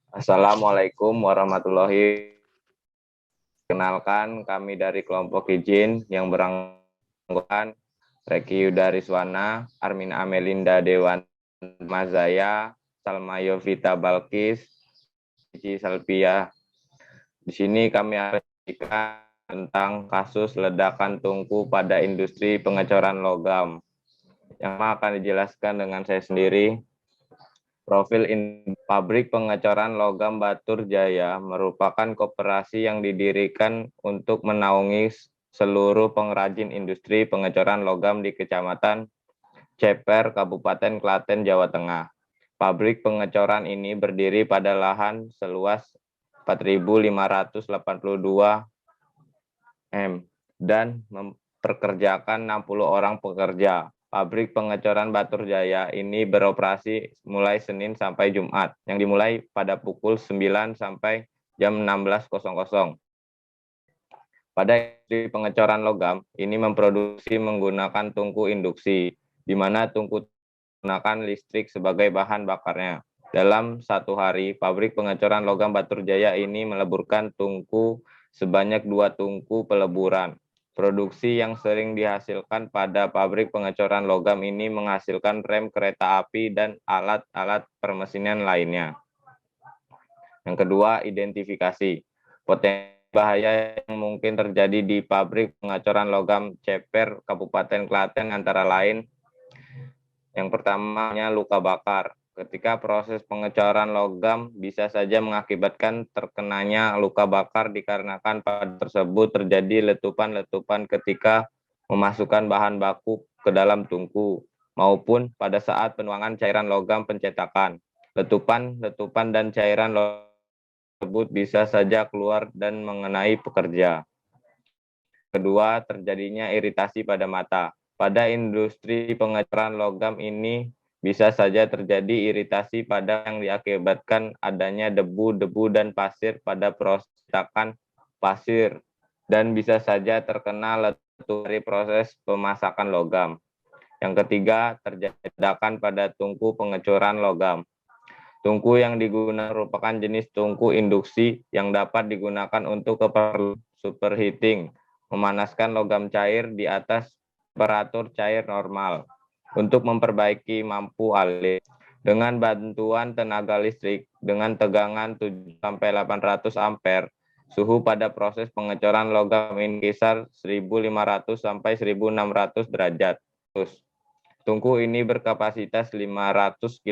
Assalamualaikum warahmatullahi wabarakatuh. Kenalkan, kami dari kelompok izin yang beranggotakan Reki Yudariswana, Armin Amelinda Dewan Mazaya, Salma Yovita Balkis, Cici Salpia. Di sini kami akan membicarakan tentang kasus ledakan tungku pada industri pengecoran logam. Yang akan dijelaskan dengan saya sendiri. Profil pabrik pengecoran logam Batur Jaya merupakan koperasi yang didirikan untuk menaungi seluruh pengrajin industri pengecoran logam di Kecamatan Ceper, Kabupaten Klaten, Jawa Tengah. Pabrik pengecoran ini berdiri pada lahan seluas 4.582 m dan memperkerjakan 60 orang pekerja. Pabrik pengecoran Batur Jaya ini beroperasi mulai Senin sampai Jumat, yang dimulai pada pukul 9 sampai jam 16.00. Pada industri pengecoran logam, ini memproduksi menggunakan tungku induksi, di mana tungku menggunakan listrik sebagai bahan bakarnya. Dalam satu hari, pabrik pengecoran logam Batur Jaya ini meleburkan tungku sebanyak 2 tungku peleburan. Produksi yang sering dihasilkan pada pabrik pengecoran logam ini menghasilkan rem kereta api dan alat-alat permesinan lainnya. Yang kedua, identifikasi. Potensi bahaya yang mungkin terjadi di pabrik pengecoran logam Ceper, Kabupaten Klaten antara lain. Yang pertamanya luka bakar. Ketika proses pengecoran logam bisa saja mengakibatkan terkenanya luka bakar dikarenakan pada tersebut terjadi letupan-letupan ketika memasukkan bahan baku ke dalam tungku maupun pada saat penuangan cairan logam pencetakan. Letupan-letupan dan cairan logam tersebut bisa saja keluar dan mengenai pekerja. Kedua, terjadinya iritasi pada mata. Pada industri pengecoran logam ini bisa saja terjadi iritasi pada yang diakibatkan adanya debu-debu dan pasir pada proses cetakan pasir dan bisa saja terkena letupan dari proses pemasakan logam. Yang ketiga, terjadi ledakan pada tungku pengecoran logam. Tungku yang digunakan merupakan jenis tungku induksi yang dapat digunakan untuk keperluan superheating, memanaskan logam cair di atas temperatur cair normal untuk memperbaiki mampu alir. Dengan bantuan tenaga listrik dengan tegangan 7-800 ampere, suhu pada proses pengecoran logam ini kisar 1.500 sampai 1.600 derajat. Tungku ini berkapasitas 500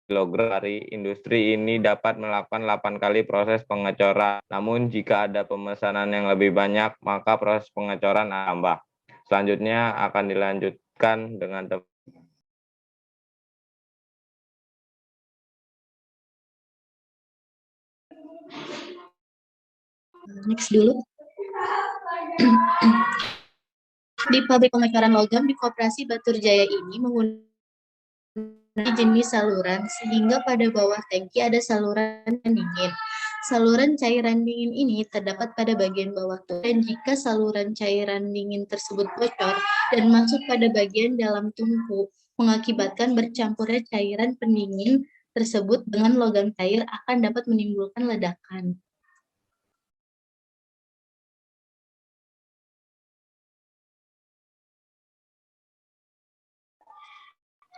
kilogram. Dari industri ini dapat melakukan 8 kali proses pengecoran. Namun jika ada pemesanan yang lebih banyak, maka proses pengecoran tambah. Selanjutnya akan dilanjutkan dengan next dulu. Di pabrik pengecoran logam di Koperasi Batur Jaya ini menggunakan jenis saluran sehingga pada bawah tangki ada saluran dingin. Saluran cairan dingin ini terdapat pada bagian bawah tungku dan jika saluran cairan dingin tersebut bocor dan masuk pada bagian dalam tungku mengakibatkan bercampurnya cairan pendingin tersebut dengan logam cair akan dapat menimbulkan ledakan.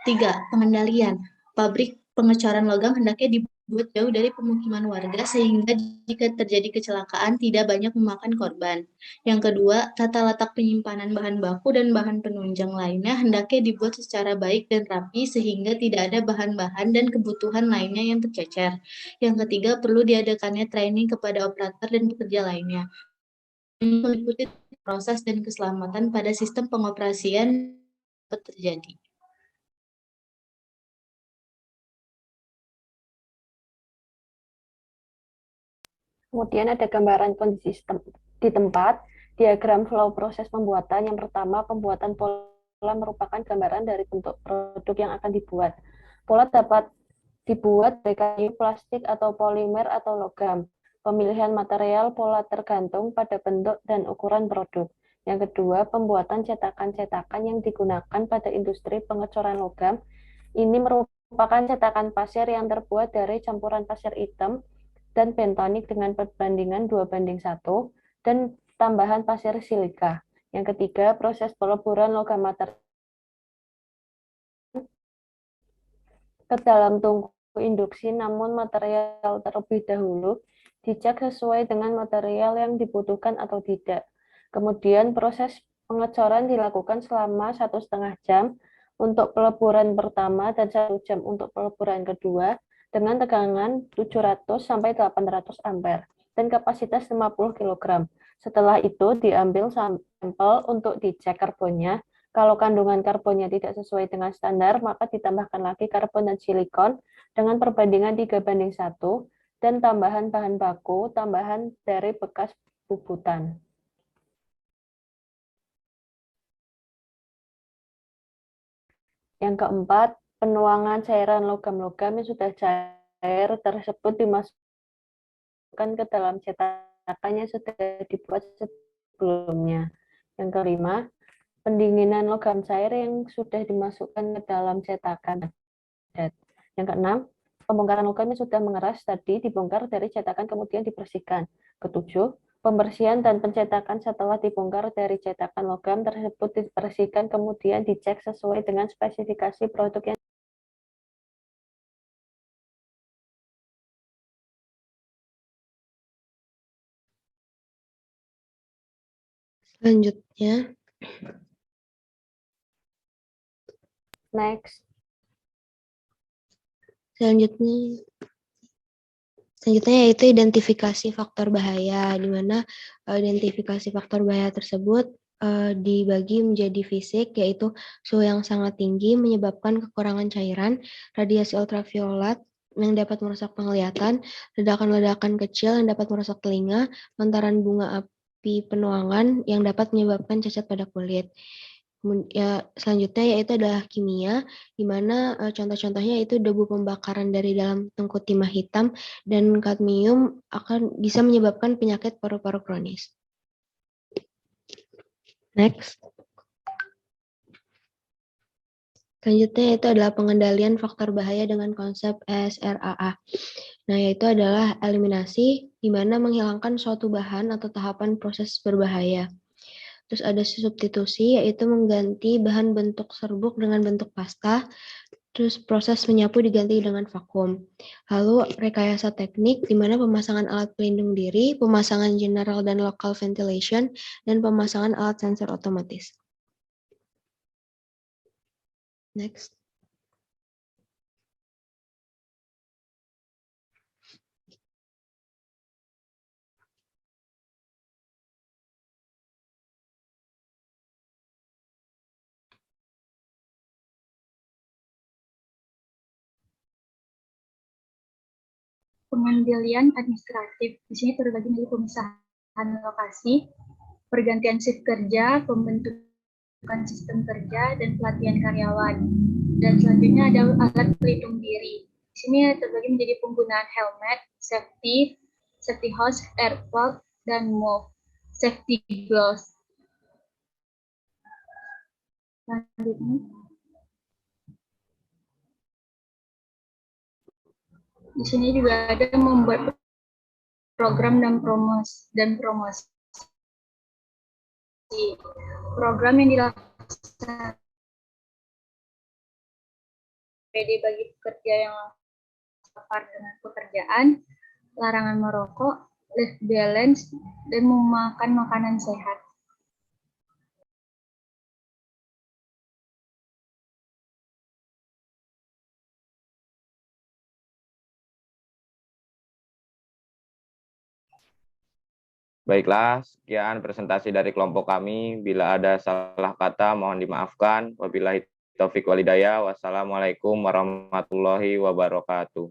3. Pengendalian. Pabrik pengecoran logam hendaknya dibuat jauh dari pemukiman warga sehingga jika terjadi kecelakaan tidak banyak memakan korban. Yang kedua, tata letak penyimpanan bahan baku dan bahan penunjang lainnya hendaknya dibuat secara baik dan rapi sehingga tidak ada bahan-bahan dan kebutuhan lainnya yang tercecer. Yang ketiga, perlu diadakannya training kepada operator dan pekerja lainnya. Meliputi proses dan keselamatan pada sistem pengoperasian dapat terjadi. Kemudian ada gambaran kondisi di tempat, diagram flow proses pembuatan. Yang pertama, pembuatan pola merupakan gambaran dari bentuk produk yang akan dibuat. Pola dapat dibuat dari kayu, plastik, atau polimer atau logam. Pemilihan material pola tergantung pada bentuk dan ukuran produk. Yang kedua, pembuatan cetakan-cetakan yang digunakan pada industri pengecoran logam. Ini merupakan merupakan cetakan pasir yang terbuat dari campuran pasir hitam dan bentonik dengan perbandingan 2:1 dan tambahan pasir silika. Yang ketiga, proses peleburan logam material ke dalam tungku induksi, namun material terlebih dahulu dicek sesuai dengan material yang dibutuhkan atau tidak. Kemudian proses pengecoran dilakukan selama 1,5 jam untuk peleburan pertama dan 1 jam untuk peleburan kedua dengan tegangan 700 sampai 800 ampere dan kapasitas 50 kg. Setelah itu diambil sampel untuk dicek karbonnya. Kalau kandungan karbonnya tidak sesuai dengan standar, maka ditambahkan lagi karbon dan silikon dengan perbandingan 3:1 dan tambahan bahan baku, tambahan dari bekas bubutan. Yang keempat, penuangan cairan logam-logam yang sudah cair tersebut dimasukkan ke dalam cetakan yang sudah dibuat sebelumnya. Yang kelima, pendinginan logam cair yang sudah dimasukkan ke dalam cetakan. Yang keenam, pembongkaran logam yang sudah mengeras tadi dibongkar dari cetakan kemudian dibersihkan. Ketujuh, pembersihan dan pencetakan setelah dibongkar dari cetakan logam tersebut dibersihkan kemudian dicek sesuai dengan spesifikasi produk yang Selanjutnya, next. Selanjutnya yaitu identifikasi faktor bahaya, di mana identifikasi faktor bahaya tersebut dibagi menjadi fisik, yaitu suhu yang sangat tinggi menyebabkan kekurangan cairan, radiasi ultraviolet yang dapat merusak penglihatan, ledakan-ledakan kecil yang dapat merusak telinga, lontaran bunga api penuangan yang dapat menyebabkan cacat pada kulit. Ya, selanjutnya yaitu adalah kimia, di mana contoh-contohnya itu debu pembakaran dari dalam tungku timah hitam dan kadmium akan bisa menyebabkan penyakit paru-paru kronis. Next. Selanjutnya yaitu adalah pengendalian faktor bahaya dengan konsep SRAA. Nah, yaitu adalah eliminasi, di mana menghilangkan suatu bahan atau tahapan proses berbahaya. Terus ada substitusi, yaitu mengganti bahan bentuk serbuk dengan bentuk pasta. Terus proses menyapu diganti dengan vakum. Lalu rekayasa teknik, di mana pemasangan alat pelindung diri, pemasangan general dan local ventilation, dan pemasangan alat sensor otomatis. Next. Pengendalian administratif. Di sini terbagi menjadi pemisahan lokasi, pergantian shift kerja, pembentukan sistem kerja, dan pelatihan karyawan. Dan selanjutnya ada alat pelindung diri. Di sini terbagi menjadi penggunaan helmet, safety hose, air plug, dan move, safety gloves. Selanjutnya, di sini juga ada membuat program dan promosi. Program yang dilaksanakan PD bagi pekerja yang lapar dengan pekerjaan, larangan merokok, life balance, dan memakan makanan sehat. Baiklah, sekian presentasi dari kelompok kami. Bila ada salah kata, mohon dimaafkan. Wabillahi taufiq walhidayah. Wassalamualaikum warahmatullahi wabarakatuh.